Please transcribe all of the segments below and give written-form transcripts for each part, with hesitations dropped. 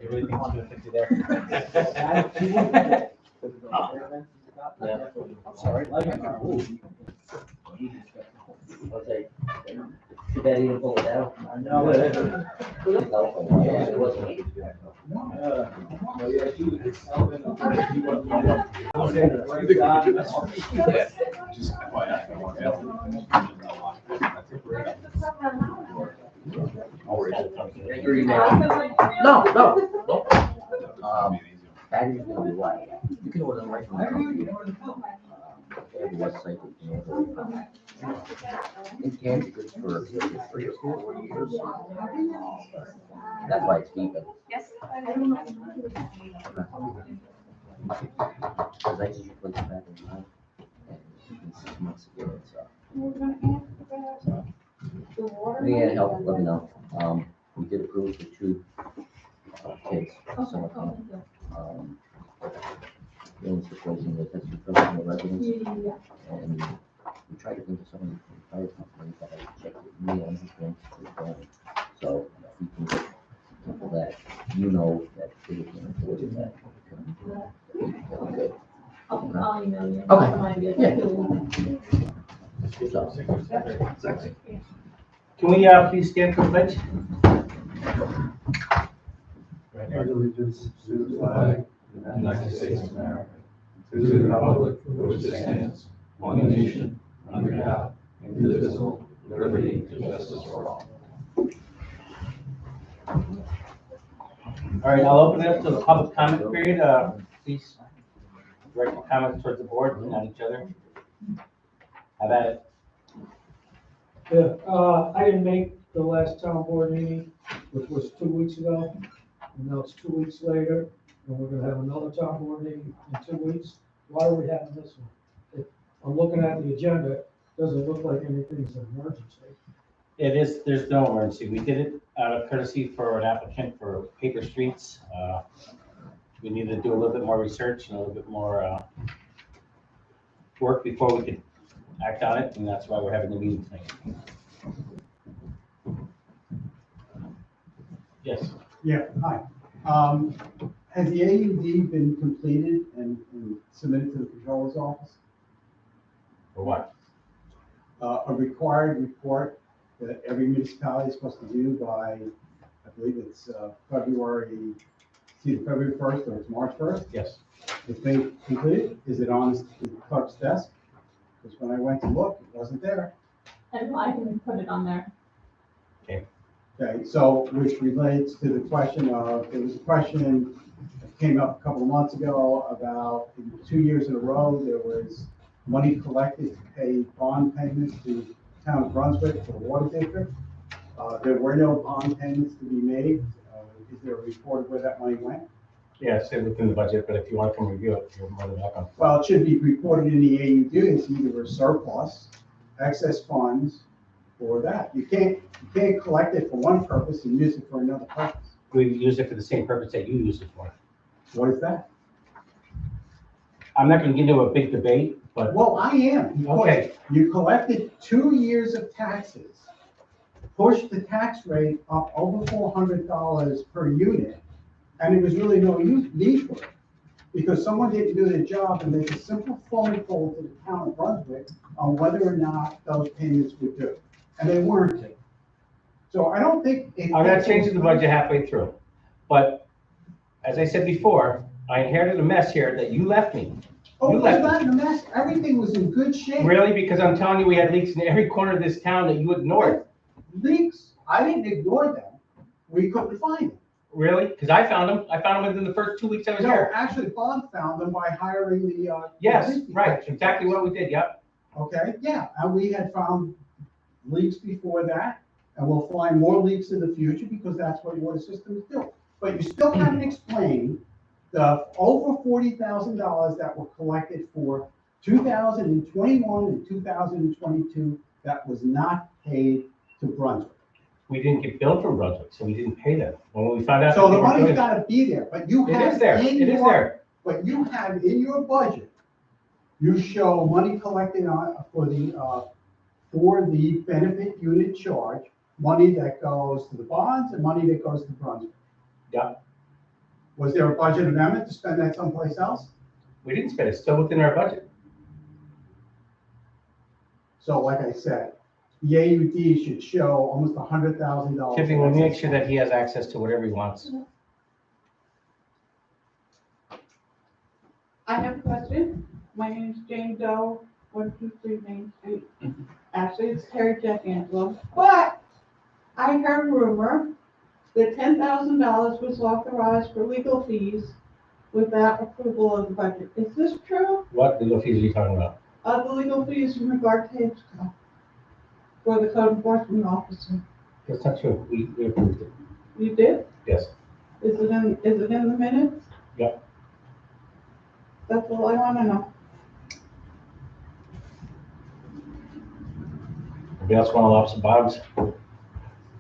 You really think it's gonna fit you there? Yeah. I'm sorry. I'll say, too bad he didn't pull it out. I know. It wasn't. Just FYI. Your email. No. Battery's gonna be what? You can order them right from the company. They have a website that you can order. It can be good for 3 or 4 years. That's why it's keeping. Yes. Because I just replaced the battery now. And it's been 6 months ago, so. Yeah, help, let me know. We did approve for 2 kids, summer camp. The only situation was that's because of the residents. And we tried to think of someone from the fire company, but I checked with me on his thing, it's going. So if we can get people that you know that they can afford that. Good. I'll email you. Okay. Yeah. So, Can we, please stand for pledge? Allegiance to the flag of the United States of America, to the republic for which it stands, one nation, under God, indivisible, liberty and justice for all. All right, I'll open it up to the public comment period. Please direct your comments towards the board, not each other. Have at it. Yeah, I didn't make the last town board meeting, which was 2 weeks ago, and now it's 2 weeks later, and we're gonna have another town board meeting in 2 weeks. Why are we having this one? I'm looking at the agenda, it doesn't look like anything's an emergency. It is, there's no emergency. We did it out of courtesy for an applicant for paper streets. We needed to do a little bit more research and a little bit more work before we could act on it, and that's why we're having the meeting tonight. Yes. Yeah, hi. Has the AUD been completed and submitted to the controller's office? For what? A required report that every municipality is supposed to do by, I believe it's February 1st or it's March 1st? Yes. It's been completed? Is it on the clerk's desk? Because when I went to look, it wasn't there. And I can put it on there. Okay, so which relates to the question of, there was a question that came up a couple of months ago about 2 years in a row, there was money collected to pay bond payments to town of Brunswick for the water district. There were no bond payments to be made. Is there a report of where that money went? Yes, it's within the budget, but if you want to come review it, you're more than welcome. Well, it should be reported in the AUD. It's either a surplus, excess funds, or that. You can't collect it for one purpose and use it for another purpose. We use it for the same purpose that you use it for. What is that? I'm not gonna get into a big debate, but Well, I am. because Okay. You collected 2 years of taxes, pushed the tax rate up over $400 per unit, and there was really no need for it. Because someone didn't do their job and make a simple phone call to the town of Brunswick on whether or not those payments were due. And they weren't due. So I don't think. I'm not changing the budget halfway through. But as I said before, I inherited a mess here that you left me. Oh, You it was left not a mess. Everything was in good shape. Really? Because I'm telling you, we had leaks in every corner of this town that you ignored. Leaks, I didn't ignore them. We couldn't find them. Really? Because I found them. I found them within the first 2 weeks I was No, here. actually, Bob found them by hiring the. Yes, police right. detective. Exactly what we did. Yep. Okay, yeah, and we had found leaks before that, and we'll find more leaks in the future because that's what water systems do. But you still haven't explained the over $40,000 that were collected for 2021 and 2022 that was not paid to Brunswick. We didn't get billed from Brunswick, so we didn't pay them. When we found out. So that they the weren't money's doing gotta be there, but you It have is there. in It is your- there. But you have in your budget, you show money collected for the benefit unit charge, money that goes to the bonds and money that goes to Brunswick. Yeah. Was there a budget amendment to spend that someplace else? We didn't spend it, it's still within our budget. So like I said, the AUD should show almost $100,000. Tiffany, we'll make sure that he has access to whatever he wants. I have a question. My name is Jane Doe, 123 Main Street. Actually, it's Terry Jack Angelo, but I heard rumor that $10,000 was authorized for legal fees without approval of the budget. Is this true? What legal fees are you talking about? The legal fees in regard to Hitchcock for the code enforcement officer. That's not true. We approved it. You did? Yes. Is it in the minutes? Yep. That's all I want to know. Anybody else want to lob some bombs?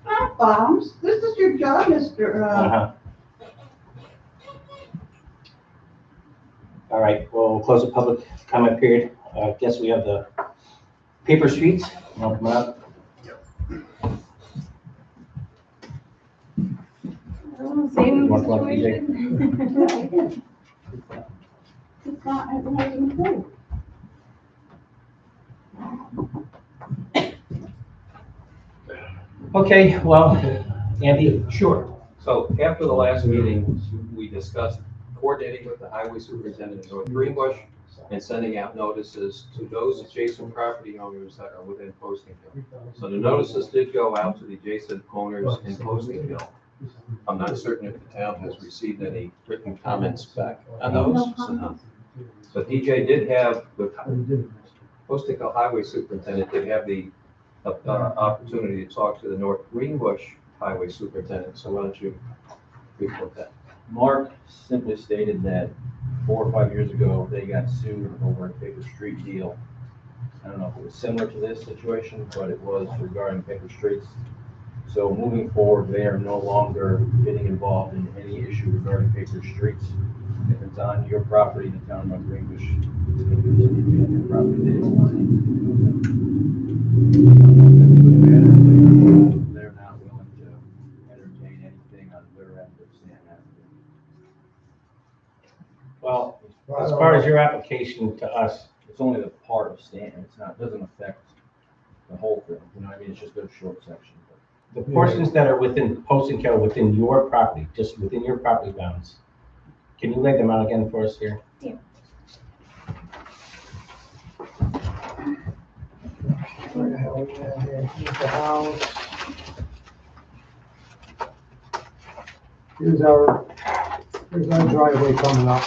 Not bombs. This is your job, Mr. Uh-huh. All right, well, we'll close the public comment period. I guess we have the paper streets. Want to come up? Same You want to come up, DJ? situation. It's not, it wasn't approved. Okay, well, Andy, Sure. So after the last meeting, we discussed coordinating with the highway superintendent in North Greenbush and sending out notices to those adjacent property owners that are within Posting Hill. So the notices did go out to the adjacent owners in Posting Hill. I'm not certain if the town has received any written comments back on those. No comments. But DJ did have, the Posting Hill Highway Superintendent did have the opportunity to talk to the North Greenbush Highway Superintendent, so why don't you report that? Mark simply stated that 4 or 5 years ago, they got sued over a paper street deal. I don't know if it was similar to this situation, but it was regarding paper streets. So moving forward, they are no longer getting involved in any issue regarding paper streets. If it's on your property, the town of North Greenbush, it's going to be on your property. They don't want any. They're not willing to entertain anything on their end of saying that. well, as far as your application to us, It's only the part of Stanton, it's not, doesn't affect the whole thing, you know what I mean, it's just a short section. the portions that are within Posting Hill, within your property, just within your property bounds, can you lay them out again for us here? Here's our driveway coming up.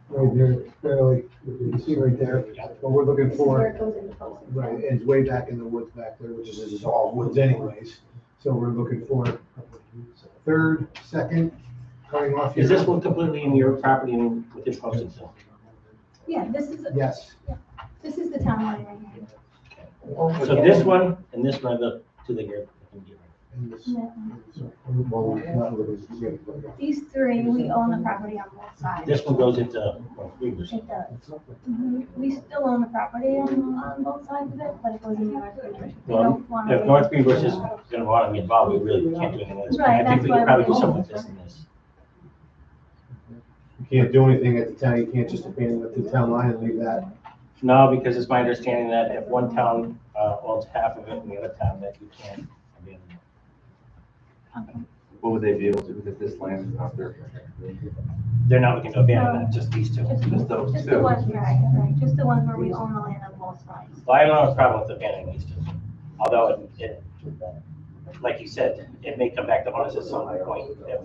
Right there, barely, you can see right there, what we're looking This is where for. it goes into posting. Right, and it's way back in the woods back there, which is all woods anyways. So we're looking for third, second, cutting off here. Is this one completely in your property and within Posting Hill? Yeah, this is Yes. the town line right here. So this one and this one are the two that you're looking to. And this- Yeah. well, not really. These three, we own the property on both sides. This one goes into Greenbush. It does. We still own the property on both sides of it, but it goes in North Greenbush. We Well, don't want to. If North Greenbush is gonna want to be involved, we really can't do anything with this. Right, I think we that's could why probably we do something won't. with this and this. You can't do anything at the town, you can't just abandon it to the town line and leave that. No, because it's my understanding that if one town owns half of it and the other town, that you can't abandon it. Okay. What would they be able to, because this land is not their. They're not looking to abandon that, just these two. Just those Just two. the ones, right, just the ones where we own the land on both sides. Well, I don't have a problem with abandoning these two. Although it, like you said, it may come back to us at some point if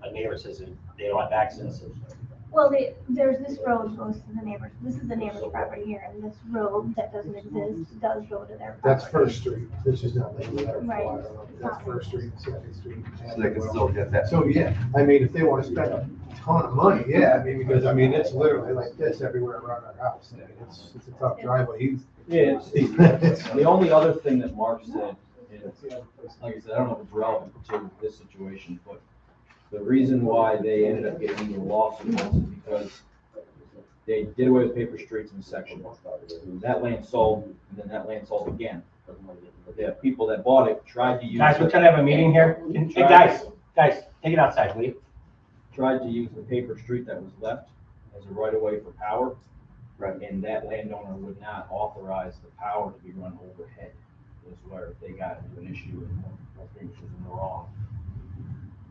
a neighbor says that they don't have access. Well, there's this road goes to the neighbors, this is the neighbor's property here, and this road that doesn't exist does go to their property. That's First Street, this is not labeled there. Right. That's First Street, Second Street. So they can still get that. So, yeah, I mean, if they want to spend a ton of money, yeah, I mean, because, I mean, it's literally like this everywhere around our house. I mean, it's a tough driveway, Yeah, it's. the only other thing that Mark said, is, like I said, I don't know if it's relevant to this situation, but the reason why they ended up getting into a lawsuit was because they did away with paper streets in section. That land sold, and then that land sold again. But the people that bought it tried to use. Guys, we're trying to have a meeting here. Hey, guys, Take it outside, will you? Tried to use the paper street that was left as a right of way for power. Right. And that landowner would not authorize the power to be run overhead, is where they got into an issue and I think it was in the wrong.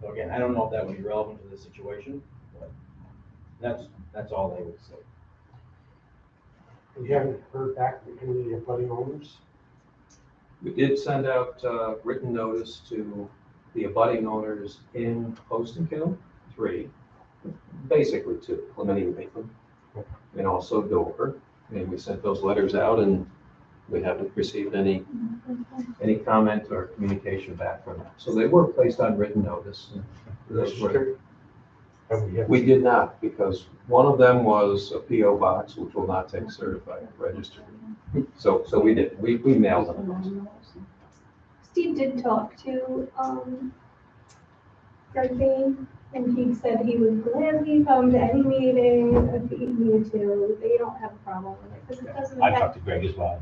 So again, I don't know if that would be relevant to this situation, but that's all they would say. We haven't heard back from any of the abutting owners. We did send out written notice to the abutting owners in Poston Hill, 3, basically 2, Clementi and Maitland, and also Dover. And we sent those letters out and we haven't received any comment or communication back from them. So they were placed on written notice. Those were- We did not, because one of them was a PO box, which will not take certified registered. So we did, we mailed them. Steve did talk to, Greg Bain, and he said he would gladly come to any meeting if he needed to. They don't have a problem with it, because it doesn't I affect. talked to Greg as well.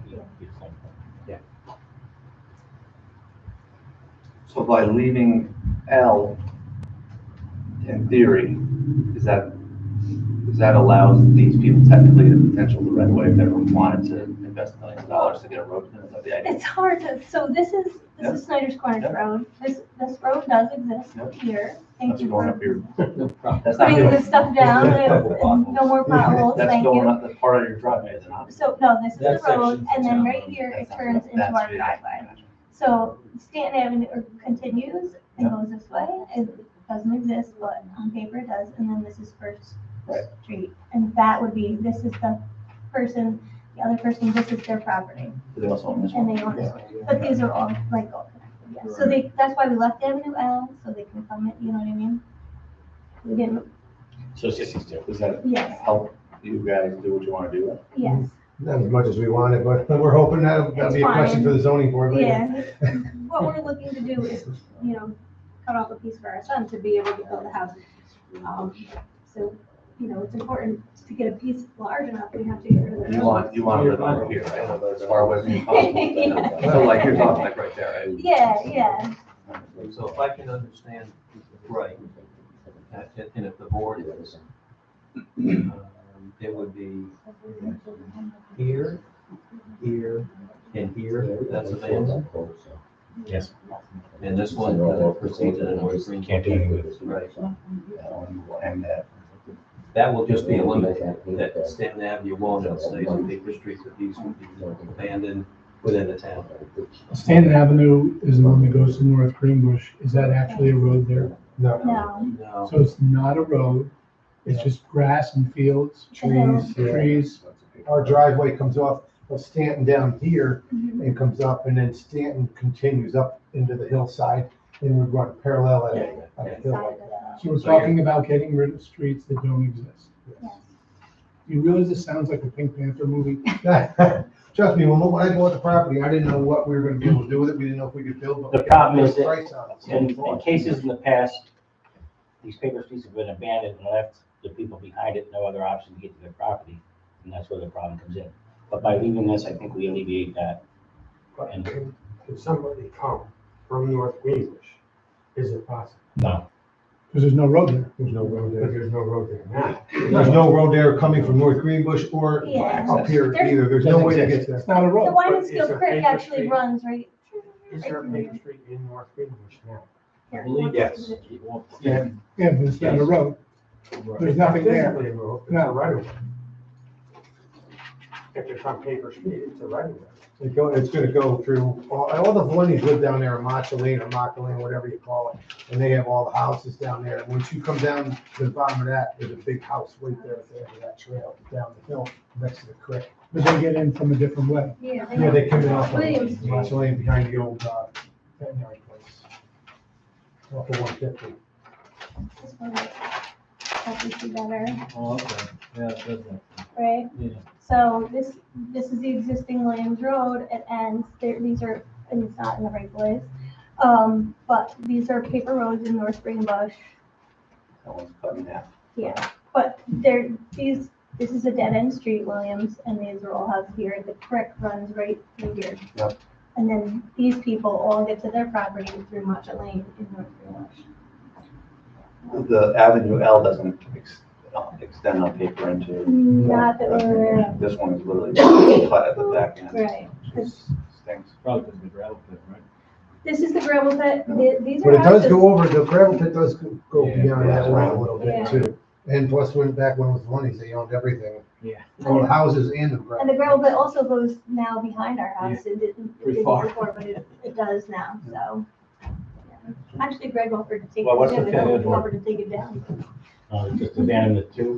So by leaving L, in theory, is that allows these people technically the potential to right away if they wanted to invest millions of dollars to get a road? Is that the idea? It's hard to, so this is Snyder's Corners Yep. Road. This road does exist Yep. here. Thank That's you going for up here. That's not putting good. this stuff down, and no more potholes, That's thank going you. up, that's part of your driveway, is it not? So, no, this is the That road, section's and the then town right road. here, it That's- turns into that's our it. driveway. Gotcha. So Stanton Avenue continues and Yep. goes this way. It doesn't exist, but on paper it does. And then this is First Right. Street. And that would be, this is the person, the other person, this is their property. Do they also own this one? And they own this one. But these are all like all connected, yeah. So that's why we left Avenue L, so they can come in, you know what I mean? We didn't, So it's just easier. Does that yes, help you guys do what you want to do? yes, Not as much as we wanted, but we're hoping that'll It's be a question fine. for the zoning board later. yeah. What we're looking to do is, cut off a piece for our son to be able to build a house. So, it's important to get a piece large enough, we have to get rid of the You road. want to live over here, right? As far away from the possible. Yeah. So like you're talking like right there, right? Yeah. So if I can understand right, and if the board is, it would be here, here, and here, that's abandoned. Yes. And this one proceeds in a North Green. Can't do anything with it. Right. And That will just be eliminated, that Stanton Avenue will not stay on Baker Street, that these would be abandoned within the town. Stanton Avenue is the one that goes to North Greenbush. Is that actually a road there? No. No, No. So it's not a road, it's just grass and fields, Trees, yeah. trees. Our driveway comes off of Stanton down here Mhm. and comes up, and then Stanton continues up into the hillside and would run parallel at Yeah, a yeah. hill. Side of the- So we're talking about getting rid of streets that don't exist. yes. Do you realize this sounds like a Pink Panther movie? Trust me, when I bought the property, I didn't know what we were gonna be able to do with it. We didn't know if we could build. but we The got problem a is that price on it, so In we bought it. cases in the past, these paper streets have been abandoned and left the people behind it, no other option to get to their property. And that's where the problem comes in. But by leaving this, I think we alleviate that. But And can somebody come from North Greenbush? Is it possible? no, Because there's no road there. There's no road there. There's no road there now. There's no road there coming from North Greenbush or Yeah. up here There's- either. There's no way to get there. It's not a The road. Wymanskill Is there Creek paper actually street? runs right. Is there a paper street in North Greenbush now? Here. I believe Yes. Yeah, but it's not a road. There's nothing there. Physically a road, it's No. a right of way. If it's on paper street, it's a right of way. It's gonna go through, all the Valenians live down there in Matcha Lane or Maka Lane, whatever you call it. And they have all the houses down there. And once you come down to the bottom of that, there's a big house right there at the end of that trail down the hill next to the creek. But they get in from a different way. Yeah. Yeah, they come in off of Williams Street. Matcha Lane behind the old veterinary place. Off of 150. This one, help you see better, Oh, okay. Yeah, it does that. right? Yeah. So this is the existing Williams Road, it ends, these are, and it's not in the right place. But these are paper roads in North Greenbush, That one's cut in half. yeah. But this is a dead end street, Williams, and these are all houses here, the creek runs right through here. Yep. And then these people all get to their property through Matcha Lane in North Greenbush. the Avenue L doesn't extend on paper into. Not that we're aware of. This one is literally cut at the back end. Right. Which stinks. Probably because of the gravel pit, right? This is the gravel pit. These But are it does houses. go over, the gravel pit does go Yeah. beyond that Yeah. line a little Yeah. bit too. And plus, back when it was Lenny's, they owned everything, Yeah. all the houses and the And gravel. the gravel pit also goes now behind our house. It Pretty didn't far. before, but it does now, so. yeah. Actually, Greg offered to take Well, what's it the down. plan He for- offered to take it down. Just abandon the two.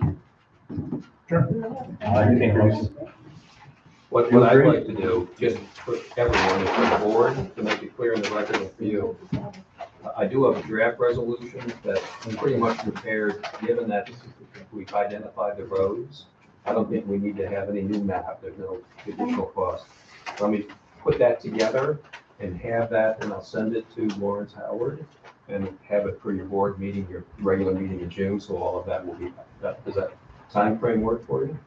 Sure. I think most- What I'd like to do, just for everyone, and for the board, to make it clear in the record and for you, I do have a draft resolution that I'm pretty much prepared, given that we've identified the roads. I don't think we need to have any new map, there's no additional cost. Let me put that together and have that, and I'll send it to Lawrence Howard and have it for your board meeting, your regular meeting in June, so all of that will be, does that timeframe work for you?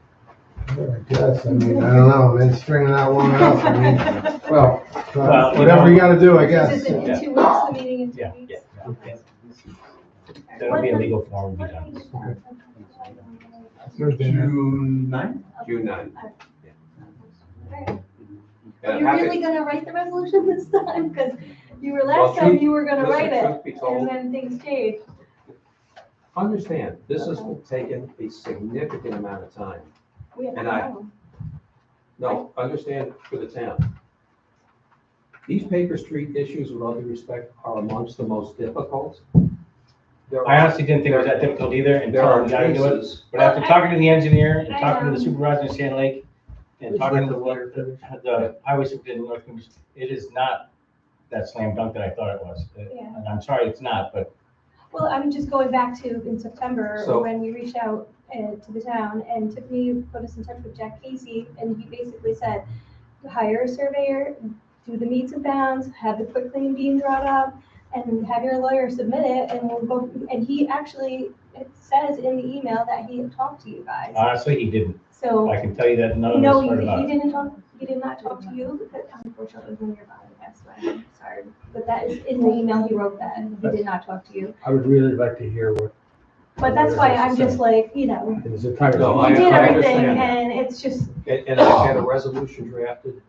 I guess, I mean, I don't know, I've been stringing out long enough, I mean, well, Well, whatever you gotta do, I This guess. is in 2 weeks, the meeting in 2 Yeah. weeks? Yeah. That'll be a legal form, be done. Thursday night. June 9th? June 9th. Alright. And Are I'm you happy- really gonna write the resolution this time? Because you were Well, last time truth- you were gonna listen, write it, truth be told- and then things changed. Understand, this has taken a significant amount of time. We have And to I- know. No, understand for the town. These paper street issues, with all due respect, are amongst the most difficult. There I are- honestly didn't think it was that difficult either There are until we got into it. cases, But after talking to the engineer and I talking to the know. supervisor in Sand Lake and talking to the highway superintendent in North Cambridge, it is not that slam dunk that I thought it was. Yeah. And I'm sorry, it's not, but Well, I'm just going back to in September, So- when we reached out to the town, and Tiffany put us in touch with Jack Casey, and he basically said, hire a surveyor, do the meets and bounds, have the quick claim being drawn up, and have your lawyer submit it, and we'll go, and he actually, it says in the email that he had talked to you guys. honestly, he didn't. So, I can tell you that none of no, us heard about he it. didn't talk, he did not talk to you, because unfortunately it was in your body, that's why, I'm sorry. But that is in the email, he wrote that, he did not talk to you. I would really like to hear what. But that's why I'm just like, you know, In his entirety. No, he did I everything, understand that. and it's just, And I've had a resolution drafted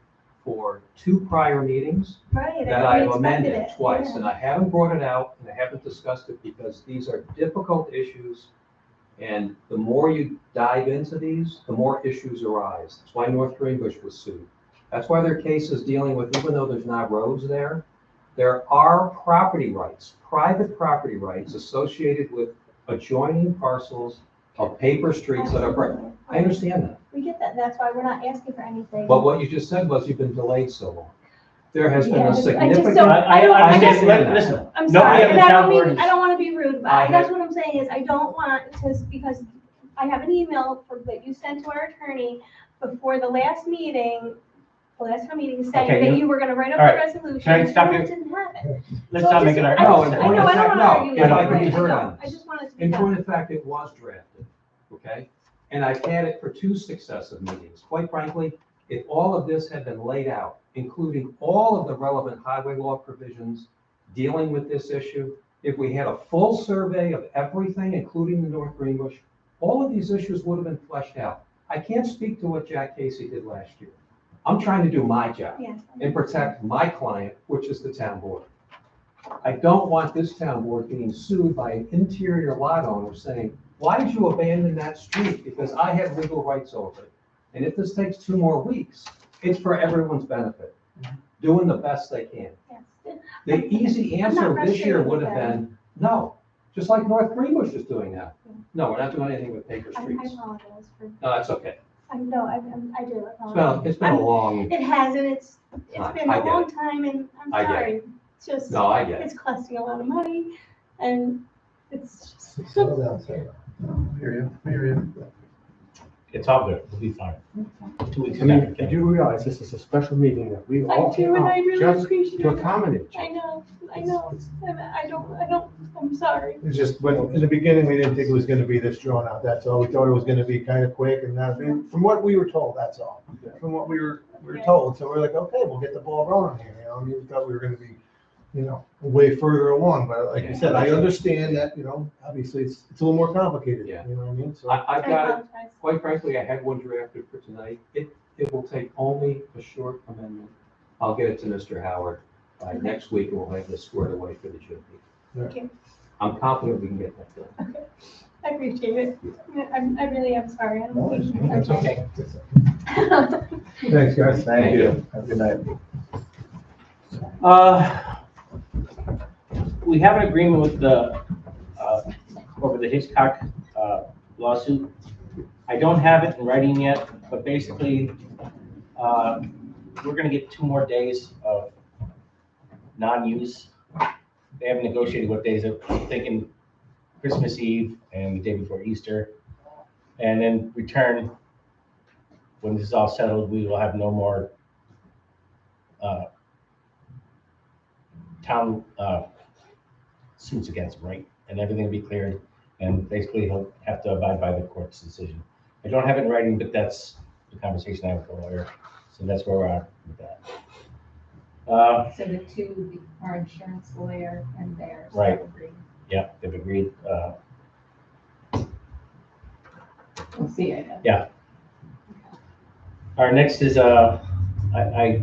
for 2 prior meetings right, and that we I've expected amended it. twice, yeah. and I haven't brought it out, and I haven't discussed it, because these are difficult issues. And the more you dive into these, the more issues arise. That's why North Greenbush was sued. That's why there are cases dealing with, even though there's not roads there are property rights, private property rights associated with adjoining parcels of paper streets that are, I understand that. We get that, that's why we're not asking for anything. But what you just said was you've been delayed so long. There has been Yeah, a I just significant. don't- I don't- I just- Listen, I'm nobody sorry, on and the I town don't board mean, is- I don't wanna be rude, but I that's have- what I'm saying is, I don't want to, because I have an email that you sent to our attorney before the last meeting, the last town meeting, saying Okay, that you- you were gonna write up all the right, resolution. can I stop and you? it didn't happen. Let's So not I make just- it our. I No, just- in I point know, of I don't fact, wanna no, argue if with I you, could be right, heard I on don't. I this. just wanted to be In done. point of fact, it was drafted, okay? And I've had it for 2 successive meetings. Quite frankly, if all of this had been laid out, including all of the relevant highway law provisions dealing with this issue, if we had a full survey of everything, including the North Greenbush, all of these issues would have been fleshed out. I can't speak to what Jack Casey did last year. I'm trying to do my job Yes. and protect my client, which is the town board. I don't want this town board being sued by an interior lot owner saying, why did you abandon that street? Because I have legal rights over it. And if this takes 2 more weeks, it's for everyone's benefit, doing the best they can. Yes. The easy I'm not answer this year frustrated would with have that. been, no, just like North Greenbush is doing now. No, we're not doing anything with paper I streets. apologize for, No, that's okay. I know, I do It's apologize. been, it's been a long, It has, and it's I been a get long it. time, and I'm I get sorry. It's just, no, I get it. it's costing a lot of money, and it's just. Slow down, slow down. Hear you. It's all good, we'll be fine. 2 weeks I from mean, now. did you realize this is a special meeting that we all I do, came and out I really just appreciate to it. accommodate you? I know, and I don't, I'm sorry. It's just, when, in the beginning, we didn't think it was gonna be this drawn out, that's all. We thought it was gonna be kind of quick and not, from what we were told, that's all. From what we were told, so we're like, okay, we'll get the ball rolling here, you know, we thought we were gonna be, way further along, but like I said, I understand that, obviously it's a little more complicated, Yeah. you know what I mean? So, I've I got, apologize. quite frankly, I had one drafted for tonight. It will take only a short amendment. I'll get it to Mr. Howard by next week, and we'll have this squared away for the June meeting. Thank you. I'm confident we can get that done. I appreciate it. I really am sorry. I No, don't. That's okay. thanks, guys. Thank you. Have a good night. We have an agreement with the, over the Hitchcock lawsuit. I don't have it in writing yet, but basically, we're gonna get 2 more days of non-use. They haven't negotiated what days, I'm thinking Christmas Eve and the day before Easter. And then return, when this is all settled, we will have no more town suits against him, right? And everything will be cleared, and basically he'll have to abide by the court's decision. I don't have it in writing, but that's the conversation I have with the lawyer, so that's where we're at with that. So the two would be our insurance lawyer and theirs. Right. Agreed. Yeah, they've agreed. We'll see, I guess. Our next is, I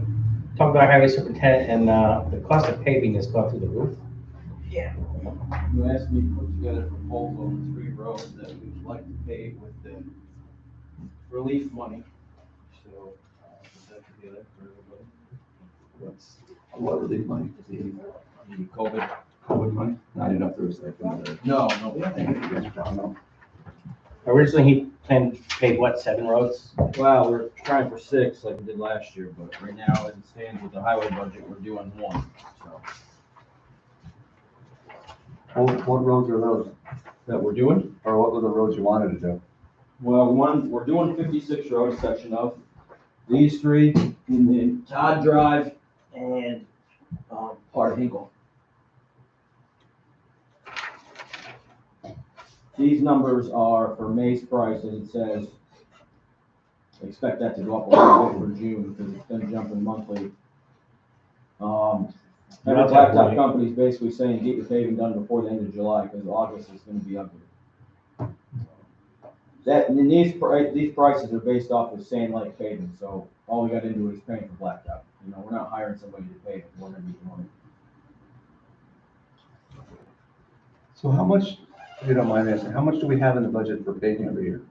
talked about highway superintendent, and the cost of paving has gone through the roof. You asked me to put together a proposal on 3 roads that we would like to pave with the relief money. So, put that together for everybody. What relief money? The COVID. Money? I didn't know if there was like another. No. No. Originally, he planned to pave, what, 7 roads? Well, we're trying for 6 like we did last year, but right now, as it stands with the highway budget, we're doing 1, so. What roads are those? That we're doing? Or what were the roads you wanted to do? Well, we're doing 56 road section of these 3, and then Todd Drive and, part of Hinkle. These numbers are for May's price, as it says. I expect that to go up a little bit for June, because it's been jumping monthly. Every blacktop company is basically saying, get your paving done before the end of July, because August is gonna be ugly. And these prices are based off of Sand Lake paving, so all we gotta do is paying for blacktop. We're not hiring somebody to pave it, we're gonna be doing it. So how much, if you don't mind asking, how much do we have in the budget for paving every year?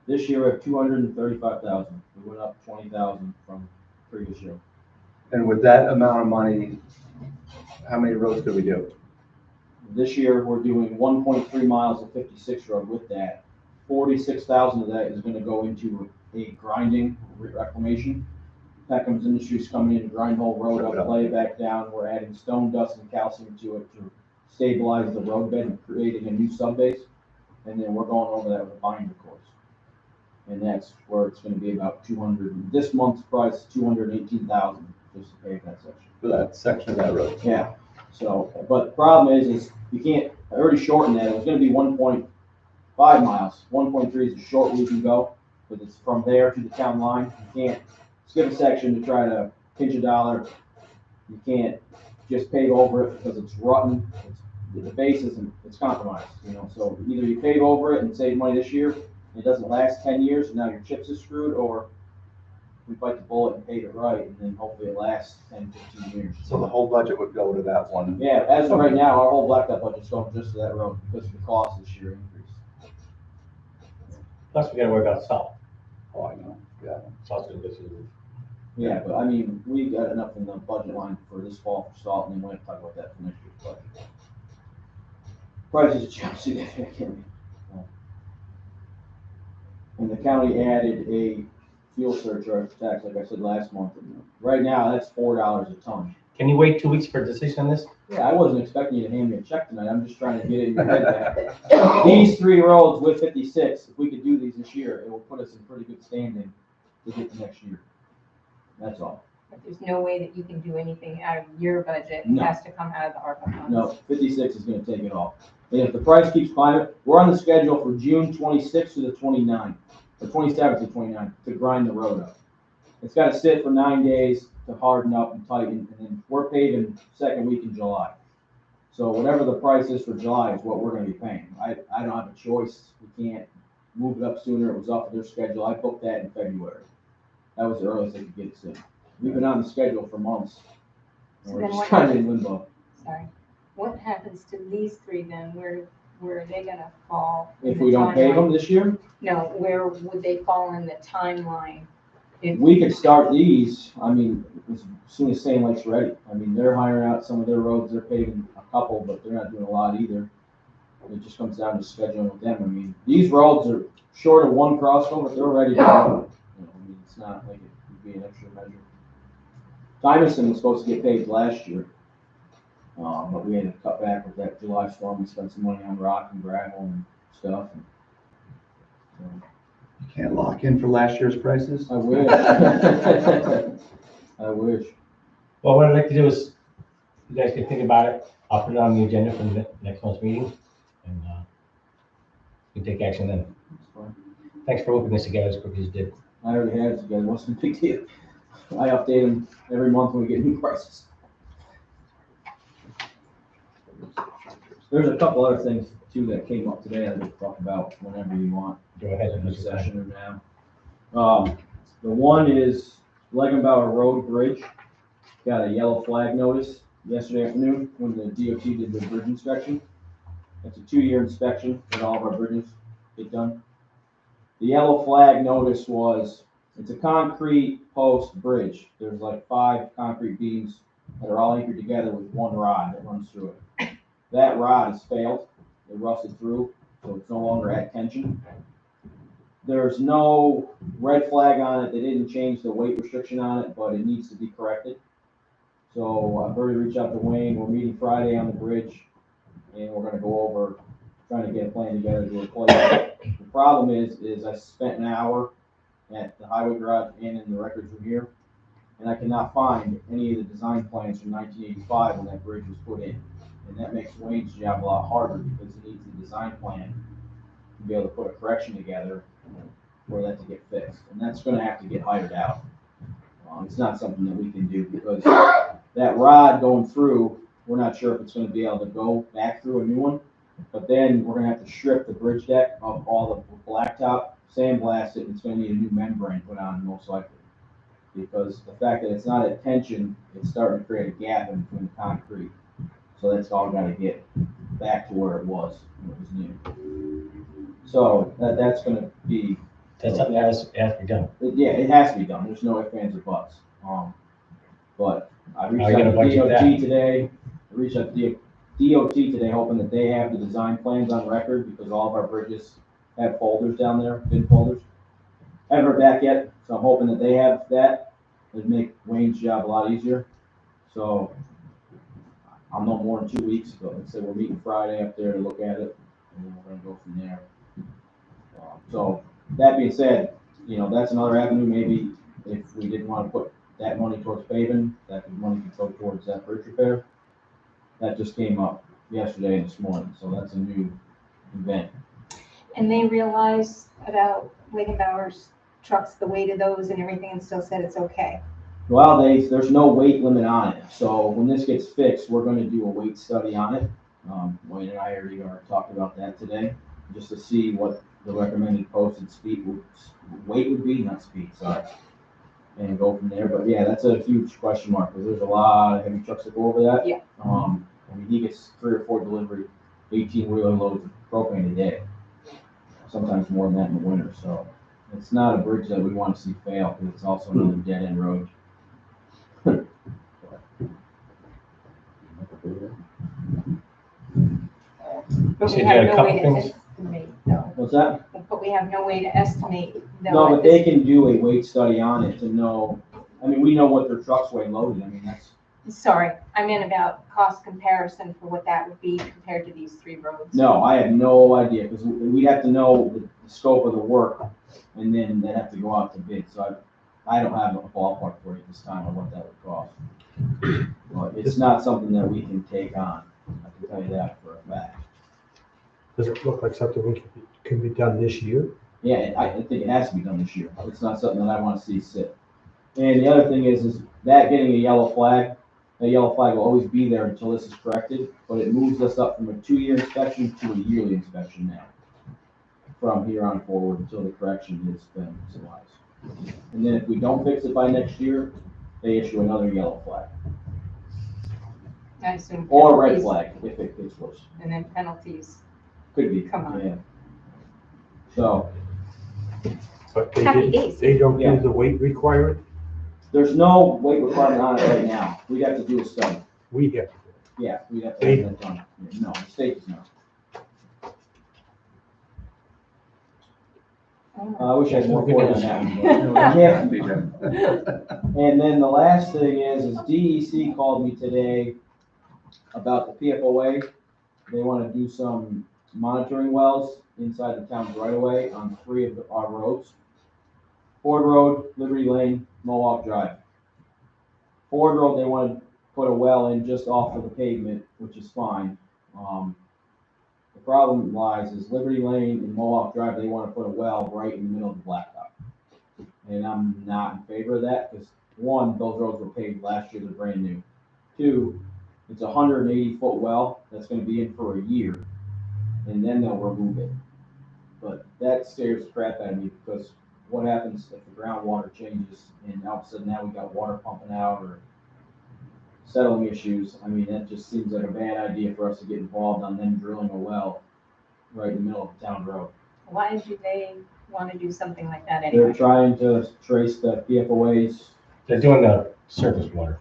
This year we have 235,000. We went up 20,000 from previous year. And with that amount of money, how many roads could we do? This year, we're doing 1.3 miles of 56 road with that. 46,000 of that is gonna go into a grinding reclamation. Peckham's Industries coming in to grind whole road up, lay it back down. We're adding stone dust and calcium to it to stabilize the road bed and creating a new subbase. And then we're going over that with a binder course. And that's where it's gonna be about 200, this month's price, 218,000, just to pave that section. For that section of that road? Yeah, so, but the problem is you can't, I already shortened that, it was gonna be 1.5 miles. 1.3 is the short we can go, but it's from there to the town line. You can't skip a section to try to pinch a dollar. You can't just pave over it because it's rotten, the base isn't, it's compromised, so either you pave over it and save money this year, it doesn't last 10 years, and now your chips are screwed, or we bite the bullet and pave it right, and then hopefully it lasts 10, 15 years. So the whole budget would go to that one? Yeah, as of right now, our whole blacktop budget's going just to that road because of the cost this year increase. Plus, we gotta worry about salt. Oh, I know, yeah. Salt's gonna go through the roof. Yeah, but I mean, we got enough in the budget line for this fall for salt, and then we'll have to talk about that for next year's budget. Prices jumped significantly. And the county added a fuel surcharge tax, like I said last month. Right now, that's $4 a ton. Can you wait 2 weeks for a decision on this? Yeah, I wasn't expecting you to hand me a check tonight. I'm just trying to get it in your head that these 3 roads with 56, if we could do these this year, it will put us in pretty good standing to get to next year. That's all. But there's no way that you can do anything out of your budget. It No. has to come out of the ARPA funds. No, 56 is gonna take it all. And if the price keeps climbing, we're on the schedule for June 26th to the 29th, or 27th to 29th, to grind the road up. It's gotta sit for 9 days, to harden up and tighten, and then we're paving second week in July. So whatever the price is for July is what we're gonna be paying. I don't have a choice. We can't move it up sooner. It was off of their schedule. I booked that in February. That was the earliest they could get us in. We've been on the schedule for months. And So we're then just what kind of in limbo. Sorry. What happens to these three then? Where are they gonna fall? in If the we don't pave them timeline? this year, No, where would they fall in the timeline? If- we could start these, I mean, as soon as Sand Lake's ready. I mean, they're hiring out some of their roads, they're paving a couple, but they're not doing a lot either. It just comes down to scheduling with them. I mean, these roads are short of one crossover, they're ready to go. You know, I mean, it's not like it would be an extra measure. Tymerson was supposed to get paved last year. But we had to cut back with that July storm, we spent some money on rock and gravel and stuff. And, so, You can't lock in for last year's prices? I wish. I wish. Well, what I'd like to do is, you guys can think about it. I'll put it on the agenda for the next month's meeting, and we take action then. Thanks for hooking this together as quick as you did. I already had it together, wasn't a big deal. I update them every month when we get new prices. There's a couple other things too that came up today I'd like to talk about whenever you want. Go ahead. In this session or now. The one is Legenbauer Road Bridge. Got a yellow flag notice yesterday afternoon when the DOT did the bridge inspection. It's a 2-year inspection that all of our bridges get done. The yellow flag notice was, it's a concrete post bridge. There's like 5 concrete beams that are all anchored together with one rod that runs through it. That rod has failed. It rusted through, so it's no longer at tension. There's no red flag on it. They didn't change the weight restriction on it, but it needs to be corrected. So I've already reached out to Wayne. We're meeting Friday on the bridge, and we're gonna go over, trying to get a plan together to replace it. The problem is I spent an hour at the highway garage and in the records room here, and I cannot find any of the design plans from 1985 when that bridge was put in. And that makes Wayne's job a lot harder because he needs the design plan to be able to put a correction together for that to get fixed. And that's gonna have to get hired out. It's not something that we can do because that rod going through, we're not sure if it's gonna be able to go back through a new one. But then we're gonna have to strip the bridge deck of all the blacktop, sandblast it, and it's gonna need a new membrane put on most likely. Because the fact that it's not at tension, it's starting to create a gap in between the concrete. So that's all gotta get back to where it was when it was new. So that's gonna be. That's something that has to be done. Yeah, it has to be done. There's no ifs, ands, or buts. But I reached How are you out gonna to budget DOT that? today. I reached out to DOT today, hoping that they have the design plans on record because all of our bridges have folders down there, bin folders. Haven't heard back yet, so I'm hoping that they have that. It'd make Wayne's job a lot easier. So I'll know more in 2 weeks. But like I said, we're meeting Friday up there to look at it, and then we're gonna go from there. So that being said, you know, that's another avenue. Maybe if we didn't want to put that money towards paving, that money could go towards that bridge repair. That just came up yesterday and this morning, so that's a new event. And they realized about Legenbauer's trucks, the weight of those and everything, and still said it's okay. Well, there's no weight limit on it, so when this gets fixed, we're gonna do a weight study on it. Wayne and I already talked about that today, just to see what the recommended posted weight would be, not speed, sorry. And go from there, but yeah, that's a huge question mark, because there's a lot of heavy trucks that go over that. Yeah. I mean, he gets 3 or 4 delivery, 18-wheeler loads of propane a day. Sometimes more than that in the winter, so it's not a bridge that we want to see fail, because it's also another dead-end road. But So we you have got a no couple way to things? estimate though. What's that? But we have no way to estimate though. No, at but this- they can do a weight study on it to know, I mean, we know what their trucks weigh loaded, I mean, that's, Sorry, I meant about cost comparison for what that would be compared to these 3 roads. no, I have no idea, because we have to know the scope of the work, and then they have to go out to bid, so I don't have a ballpark for you at this time of what that would cost. But it's not something that we can take on, I can tell you that for a fact. Does it look like something we can be done this year? Yeah, I think it has to be done this year, it's not something that I want to see sit. And the other thing is that getting a yellow flag will always be there until this is corrected, but it moves us up from a 2-year inspection to a yearly inspection now. From here on forward until the correction has been realized. And then if we don't fix it by next year, they issue another yellow flag. I assume. Or a red penalties, flag if it gets worse. And then penalties. Could be. Come on. Yeah. So But Happy days. they don't Yeah. do the weight requirement? there's no weight requirement on it right now. We'd have to do a study. We have to do it. Yeah, we'd have to have that done. No, the state does not. I wish I had more for on that one. but- Yeah. And then the last thing is DEC called me today about the PFOA. They want to do some monitoring wells inside the town's right of way on 3 of our roads. Ford Road, Liberty Lane, Mohawk Drive. Ford Road, they want to put a well in just off of the pavement, which is fine. The problem lies is Liberty Lane and Mohawk Drive, they want to put a well right in the middle of the blacktop. And I'm not in favor of that, because 1, those roads were paved last year, they're brand new. 2, it's a 180-foot well that's gonna be in for a year, and then they'll remove it. But that scares the crap out of me, because what happens if the groundwater changes, and all of a sudden now we got water pumping out, or settling issues? I mean, that just seems like a bad idea for us to get involved on them drilling a well right in the middle of the town road. Why do they want to do something like that They're anyway? trying to trace the PFOAs. They're doing the surface water.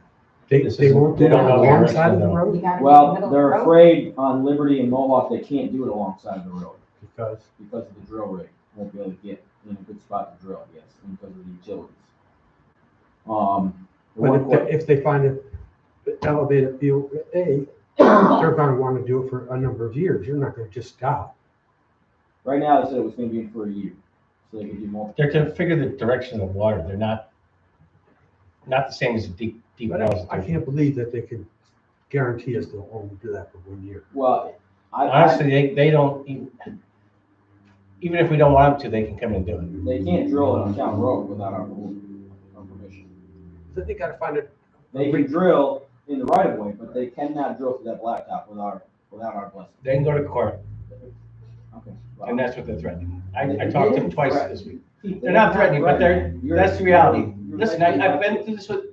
They This they is- won't they do it don't on know the the wrong direction side of the though. road You gotta be in the Well, middle of they're the road. afraid on Liberty and Mohawk, they can't do it alongside of the road because because of the drill rig. Won't be able to get in a good spot to drill, I guess, and because of the utilities. The but one if they find it elevated field A, they're gonna wanna do it for a number of years. You're not gonna just stop. right now, they said it was gonna be in for a year, so they could do more. They're to figure the direction of the water. They're not the same as the deep But wells. I can't believe that they can guarantee us they'll only do that for 1 year. Well, Honestly, they don't even if we don't want them to, they can come and do it. they can't drill it on town road without our permission. Then they gotta find it. They can drill in the right of way, but they cannot drill through that blacktop without our blessing. They can go to court, Okay. and that's what they're threatening. I talked to them twice this week. Keith, They're not threatening, but that's the reality. Listen, I've been through this with,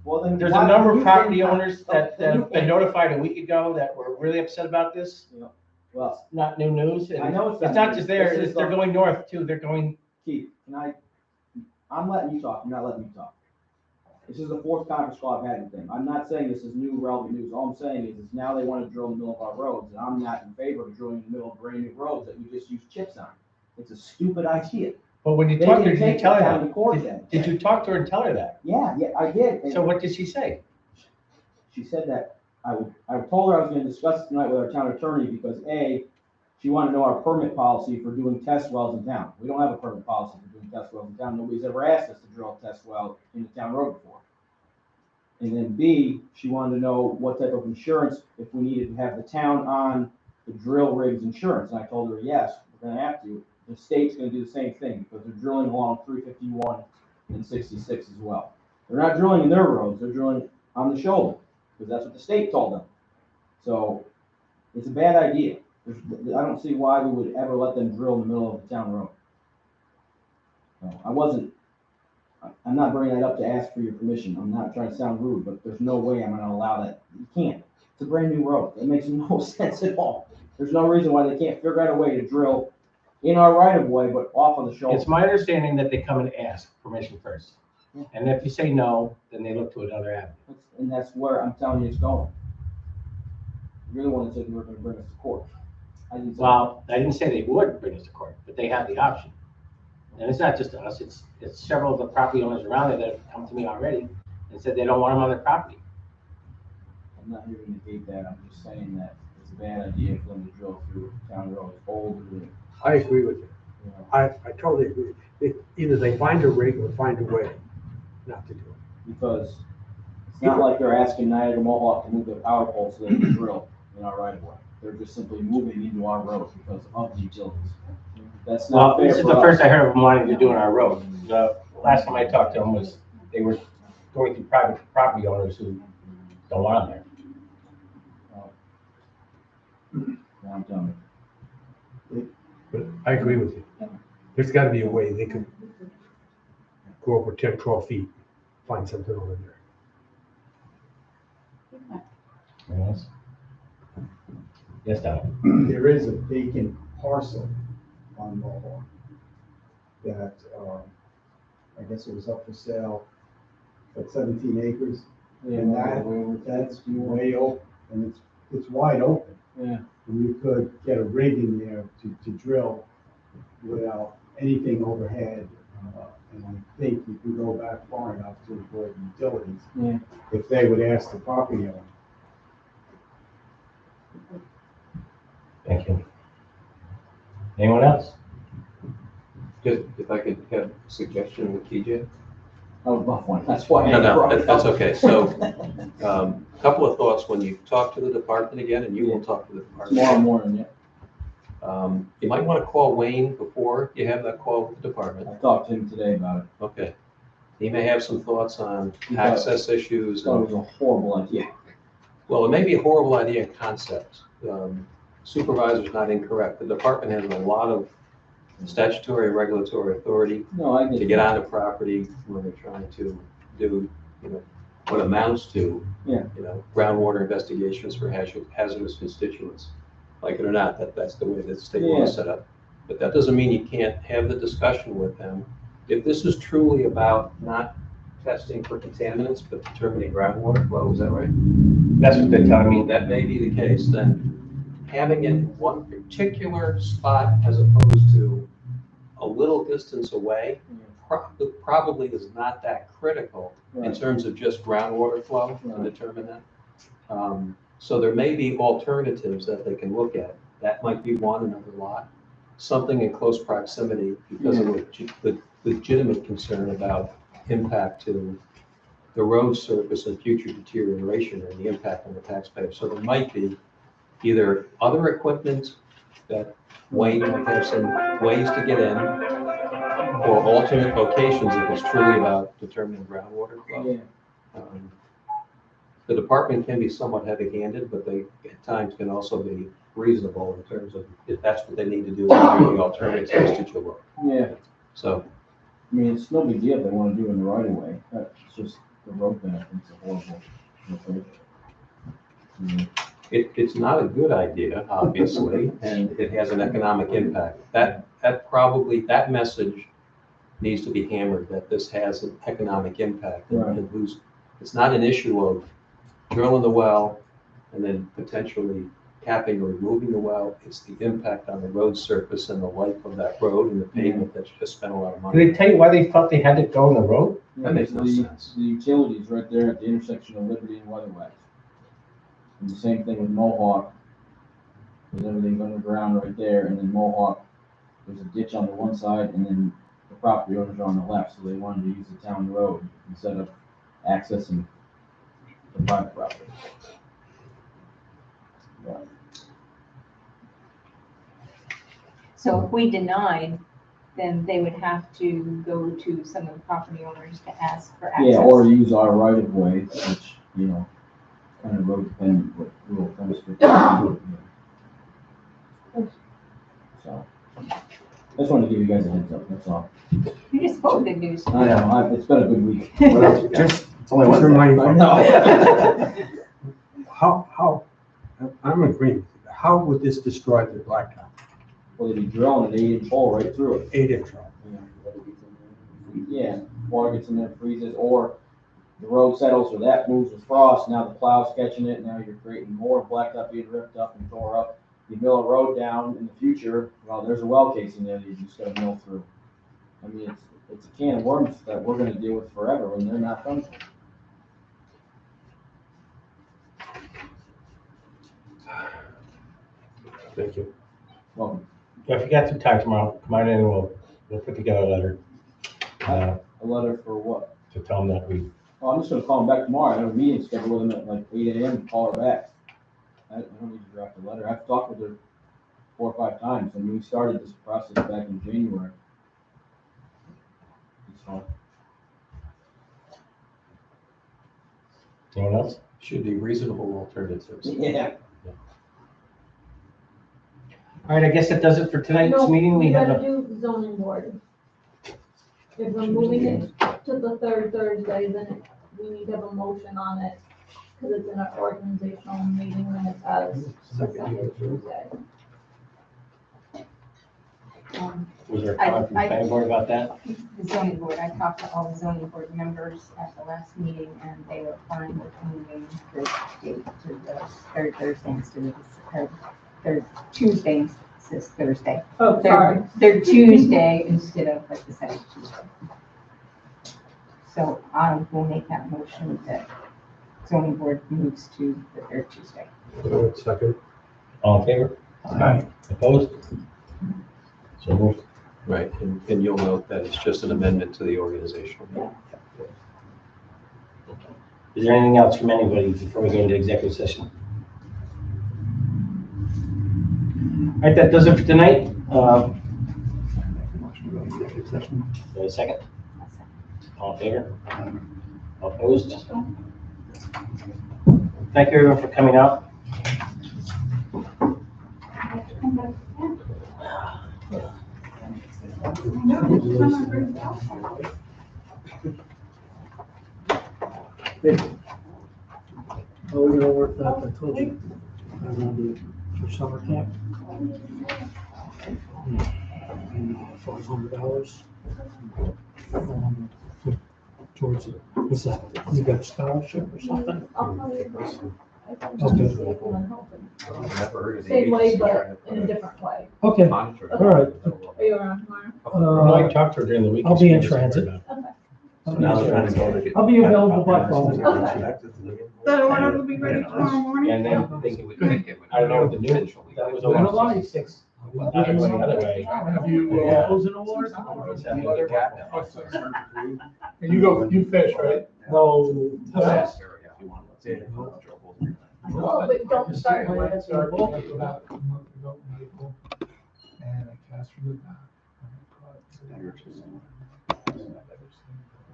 Well, then. there's why a number do of you property think- owners that have been notified a week ago that were really upset about this. Well, Not new news. And I know it's it's not not new. just there, This is it's they're the- going north too. They're going, Keith, I'm letting you talk, you're not letting me talk. This is the 4th conference call I've had with them. I'm not saying this is new relevant news. All I'm saying is now they want to drill in the middle of our roads, and I'm not in favor of drilling in the middle of brand new roads that we just use chips on. It's a stupid idea. but when you They talk to can her, did you take tell her it down that? to court then. Did you talk to her and tell her that? Yeah, I did. And So what did she say? she said that I told her I was gonna discuss it tonight with our town attorney because she wanted to know our permit policy for doing test wells in town. We don't have a permit policy for doing test wells in town. Nobody's ever asked us to drill a test well in the town road before. And then B, she wanted to know what type of insurance, if we needed to have the town on the drill rig's insurance. And I told her, yes, we're gonna have to. The state's gonna do the same thing because they're drilling along 351 and 66 as well. They're not drilling in their roads, they're drilling on the shoulder, because that's what the state told them. So it's a bad idea. I don't see why we would ever let them drill in the middle of the town road. So I'm not bringing that up to ask for your permission. I'm not trying to sound rude, but there's no way I'm gonna allow that. You can't. It's a brand new road. It makes no sense at all. There's no reason why they can't figure out a way to drill in our right of way, but off of the shoulder. It's my understanding that they come and ask permission first. Yeah. And if you say no, then they look to another avenue. And that's where I'm telling you it's going. You're the one that said you were gonna bring us to court. I didn't say. Well, I didn't say they would bring us to court, but they have the option. And it's not just us, it's several of the property owners around there that have come to me already and said they don't want them on their property. I'm not here to negate that. I'm just saying that it's a bad idea for them to drill through town road. It's old and, I agree with you. you know, I totally agree. Either they find a rig or find a way not to do it. because it's not like they're asking Niagara Mohawk to move their power poles so they can drill in our right of way. They're just simply moving into our road because of the utilities. That's Well, not fair this is for the us. first I heard of them wanting to do on our road. The last time I talked to them was, they were going through private property owners who don't want them there. Now, tell me. But I agree with you. There's gotta be a way they could go over 10, 12 feet, find something over there. Anyone else? Yes, Don? There is a vacant parcel on Mohawk that, I guess it was up for sale, at 17 acres. And that's way open, and it's wide open. Yeah. And you could get a rig in there to drill without anything overhead. And I think you can go back far enough to avoid utilities. Yeah. If they would ask the property owner. Thank you. Anyone else? Just if I could have a suggestion with TJ? That was my point, that's why. No, that's okay. So, a couple of thoughts when you talk to the department again, and you will talk to the department. Tomorrow morning, yeah. You might want to call Wayne before you have that call with the department. I talked to him today about it. Okay. He may have some thoughts on He thought- access issues. Thought it was a horrible idea. Well, it may be a horrible idea in concept. Supervisor's not incorrect. The department has a lot of statutory and regulatory authority No, I to get on the property when they're trying to do, what amounts to, Yeah. groundwater investigations for hazardous constituents. Like it or not, that's the way that the state law is set up. But that doesn't mean you can't have the discussion with them. If this is truly about not testing for contaminants, but determining groundwater flow, is that right? That's what they're telling me. That may be the case, then having it in one particular spot as opposed to a little distance away probably is not that critical in Right. terms of just groundwater flow to Right. determine that. So there may be alternatives that they can look at. That might be one, another lot, something in close proximity because of the legitimate concern about impact to the road surface and future deterioration and the impact on the taxpayer. So there might be either other equipment that Wayne might have some ways to get in, or alternate locations if it's truly about determining groundwater flow. Yeah. The department can be somewhat heavy-handed, but they at times can also be reasonable in terms of if that's what they need to do, the alternatives to July. Yeah, So, I mean, it's no big deal if they wanna do it in the right of way, that's just the road benefit, it's a horrible location. it's not a good idea, obviously, and it has an economic impact. That message needs to be hammered, that this has an economic impact. Right. And it's not an issue of drilling the well and then potentially capping or removing the well. It's the impact on the road surface and the life of that road and the pavement that's just spent a lot of Did money. they tell you why they thought they had to go on the road? That makes no The- sense. The utilities right there at the intersection of Liberty and Weatherwax. And the same thing with Mohawk. Because everything's underground right there, and then Mohawk, there's a ditch on the one side, and then the property owners are on the left, so they wanted to use the town road instead of accessing the private property. Yeah. So if we denied, then they would have to go to some of the property owners to ask for access. Yeah, or use our right of way, which, kind of road dependent, what rural comes to. So, I just wanted to give you guys a heads up, that's all. You just spoke good news. I know, it's been a good week. Just only just remind I me, know. how, I'm agreeing, how would this destroy the blacktop? Well, they'd be drilling an 8-inch hole right through it. 8-inch road. Yeah, water gets in there, freezes, or the road settles, or that moves with frost, now the plow's catching it, now you're creating more blacktop being ripped up and tore up. You mill a road down in the future, well, there's a well casing there that you just gotta mill through. I mean, it's a can of worms that we're gonna deal with forever when they're not done. Thank you. Welcome. Yeah, if you got some time tomorrow, come on in and we'll put together a letter A letter for what? to tell them that we, Well, I'm just gonna call them back tomorrow, I have a meeting scheduled with them at like 8 AM and call her back. I don't need to draft a letter, I've talked with her 4 or 5 times, I mean, we started this process back in January. It's fine. Anyone else? Should be reasonable alternatives. Yeah. All right, I guess that does it for tonight's No, meeting. We have gotta a, do zoning board. If we're moving it to the third Thursday, then we need to have a motion on it, because it's in an organizational meeting when it's as the second Tuesday. was there a comment from the planning board about that? The zoning board, I talked to all the zoning board members at the last meeting, and they were fine with moving the date to the third Thursday instead of the third Tuesday, says Thursday. Oh, sorry. Third Tuesday instead of like the second Tuesday. So I will make that motion that zoning board moves to the third Tuesday. Second. All in favor? Aye. Opposed? So moved. Right, and you'll note that it's just an amendment to the organizational. Is there anything else from anybody before we go into executive session? All right, that does it for tonight. A second? All in favor? Opposed? Thank you everyone for coming out. Oh, we gonna work that, I told you. I'm gonna do for summer camp. $500. Towards it. What's that? You got a scholarship or something? Same way, but in a different way. Okay, Monitor. all right. Are you around tomorrow? I talked to her during the week. I'll be in transit. Now we're trying to go to get- I'll be available by phone. Okay. The order will be ready tomorrow morning? And then thinking we could, I don't know what the new, that was Doing a over. lot of things. Not everybody the other way. Have you, Yeah. frozen the water? And you fish, right? No. Oh, but don't start with it. About a month ago in April, and I cast from the back. And I caught it.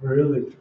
Really?